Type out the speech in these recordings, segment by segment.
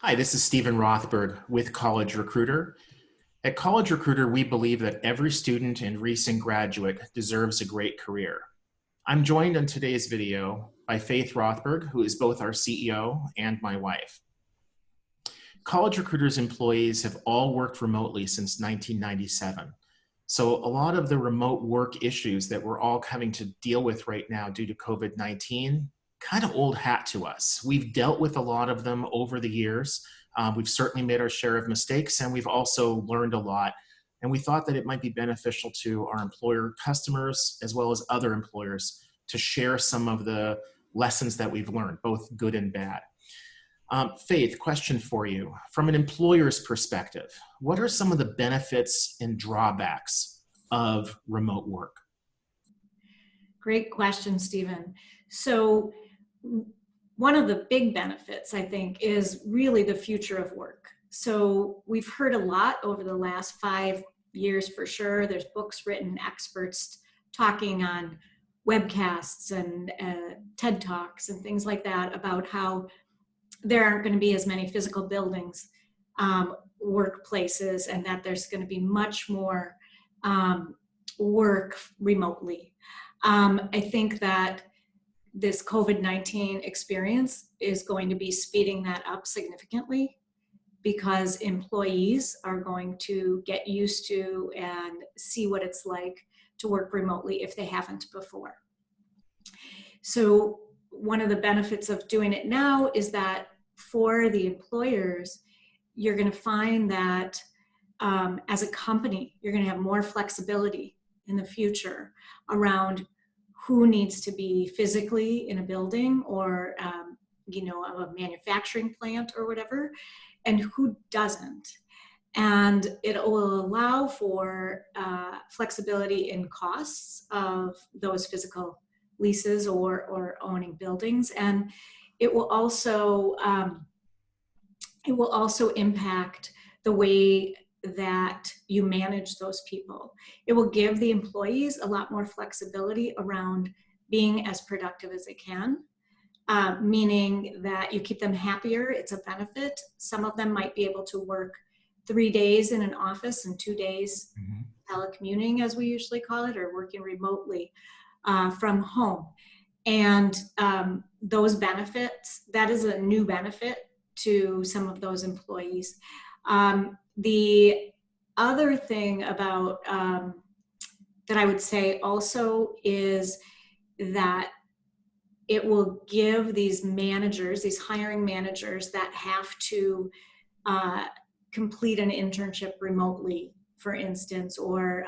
Hi, this is Steven Rothberg with College Recruiter. At College Recruiter, we believe that every student and recent graduate deserves a great career. I'm joined in today's video by Faith Rothberg, who is both our CEO and my wife. College Recruiter's employees have all worked remotely since 1997. So a lot of the remote work issues that we're all having to deal with right now due to COVID-19, kind of old hat to us. We've dealt with a lot of them over the years. We've certainly made our share of mistakes, and we've also learned a lot. And we thought that it might be beneficial to our employer customers as well as other employers to share some of the lessons that we've learned, both good and bad. Faith, question for you. From an employer's perspective, what are some of the benefits and drawbacks of remote work? Great question, Stephen. So one of the big benefits, I think, is really the future of work. So we've heard a lot over the last 5 years for sure. There's books written, experts talking on webcasts and TED Talks and things like that about how there aren't going to be as many physical buildings, workplaces, and that there's going to be much more work remotely. I think that this COVID-19 experience is going to be speeding that up significantly because employees are going to get used to and see what it's like to work remotely if they haven't before. So one of the benefits of doing it now is that for the employers, you're going to find that as a company, you're going to have more flexibility in the future around who needs to be physically in a building or a manufacturing plant or whatever, and who doesn't. And it will allow for flexibility in costs of those physical leases or owning buildings. And it will also impact the way that you manage those people. It will give the employees a lot more flexibility around being as productive as they can, meaning that you keep them happier. It's a benefit. Some of them might be able to work 3 days in an office and 2 days telecommuting, as we usually call it, or working remotely from home. And those benefits, that is a new benefit to some of those employees. The other thing about that I would say also is that it will give these managers, these hiring managers that have to complete an internship remotely, for instance, or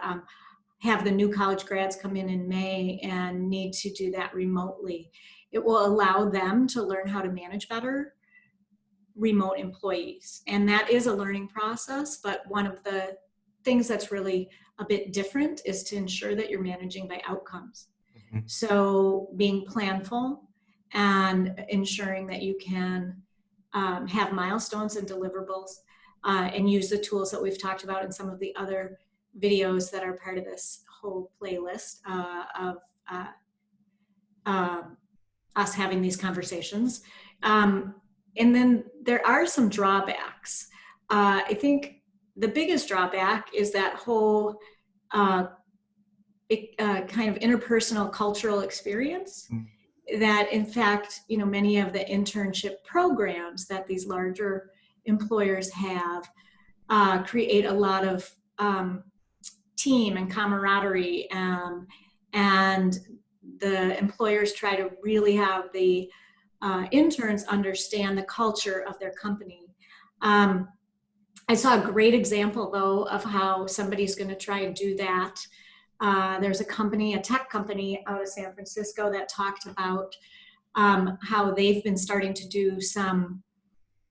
have the new college grads come in May and need to do that remotely. It will allow them to learn how to manage better remote employees. And that is a learning process, but one of the things that's really a bit different is to ensure that you're managing by outcomes. So being planful and ensuring that you can have milestones and deliverables and use the tools that we've talked about in some of the other videos that are part of this whole playlist of us having these conversations. And then there are some drawbacks. I think the biggest drawback is that whole kind of interpersonal cultural experience that, in fact, many of the internship programs that these larger employers have create a lot of team and camaraderie, and the employers try to really have the interns understand the culture of their company. I saw a great example, though, of how somebody's going to try and do that. There's a tech company out of San Francisco that talked about how they've been starting to do some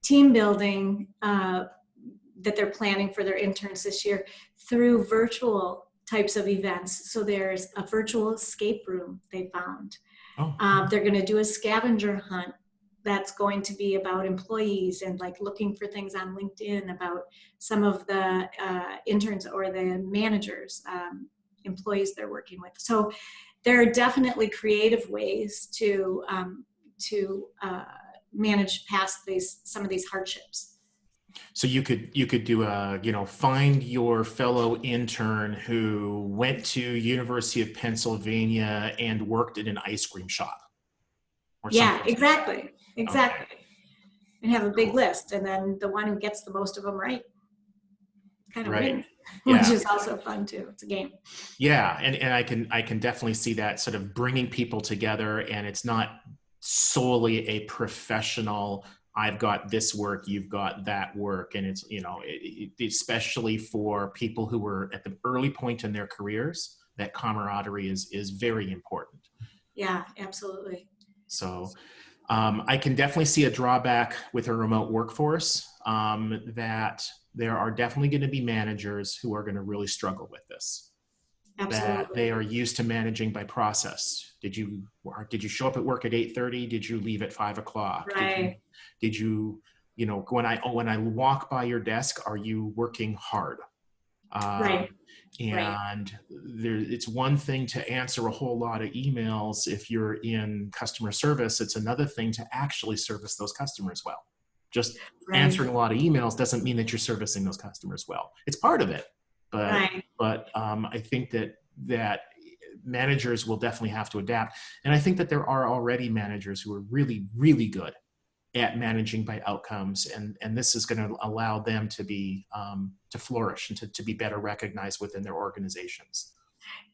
team building that they're planning for their interns this year through virtual types of events. So there's a virtual escape room they found. They're going to do a scavenger hunt that's going to be about employees and like looking for things on LinkedIn about some of the interns or the managers, employees they're working with. So there are definitely creative ways to manage past some of these hardships. So you could do a, find your fellow intern who went to University of Pennsylvania and worked in an ice cream shop or Yeah, something. exactly. Okay, Exactly. And have a big cool. list. And then the one who gets the most of them right kind of Right. wins, which Yeah. is also fun too. It's a game. Yeah. And I can definitely see that sort of bringing people together, and it's not solely a professional, I've got this work, you've got that work. And it's, especially for people who were at the early point in their careers, that camaraderie is very important. Yeah, absolutely. So I can definitely see a drawback with a remote workforce, that there are definitely going to be managers who are going to really struggle with this, that Absolutely. they are used to managing by process. Did you show up at work at 8:30? Did you leave at 5 o'clock? Right. Did you, when I walk by your desk, are you working hard? Um, Right. Right. and it's one thing to answer a whole lot of emails if you're in customer service. It's another thing to actually service those customers well. Just Right. answering a lot of emails doesn't mean that you're servicing those customers well. It's part of it, but Right. I think that managers will definitely have to adapt. And I think that there are already managers who are really, really good at managing by outcomes, and this is going to allow them to be to flourish and to be better recognized within their organizations.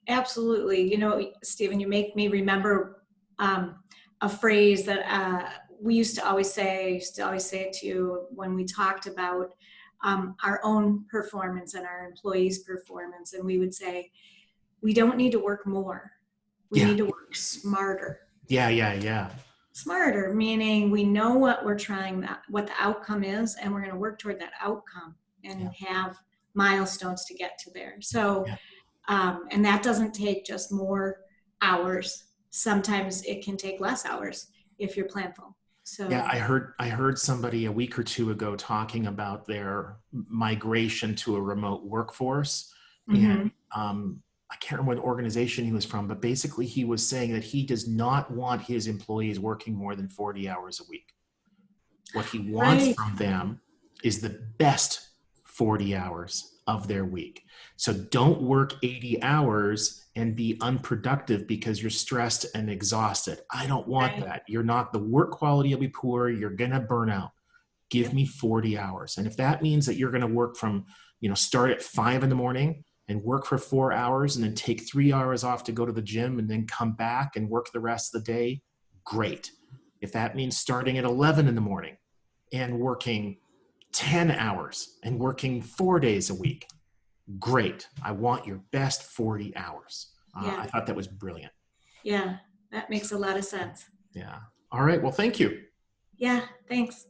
Absolutely. Stephen, you make me remember a phrase that we used to always say, used to always say it to you when we talked about our own performance and our employees' performance. And we would say, we don't need to work more. We Yeah, need to work smarter. yeah. Smarter, meaning we know what we're trying, what the outcome is, and we're going to work toward that outcome Yeah, and have milestones to get to there. So, yeah. and that doesn't take just more hours. Sometimes it can take less hours if you're planful. Yeah, So, I heard somebody a week or two ago talking about their migration to a remote workforce, and mhm. I can't remember what organization he was from, but basically he was saying that he does not want his employees working more than 40 hours a week. What he wants Right, from them is the best 40 hours of their week. So don't work 80 hours and be unproductive because you're stressed and exhausted. I don't want right. that. The work quality will be poor. You're going to burn out. Give Yep, me 40 hours. And if that means that you're going to work from, start at 5 in the morning and work for 4 hours and then take 3 hours off to go to the gym and then come back and work the rest of the day, great. If that means starting at 11 in the morning and working 10 hours and working 4 days a week, great. I want your best 40 hours. yeah, I thought that was brilliant. yeah. That makes a lot of sense. Yeah. All right. Well, thank you. Yeah, thanks.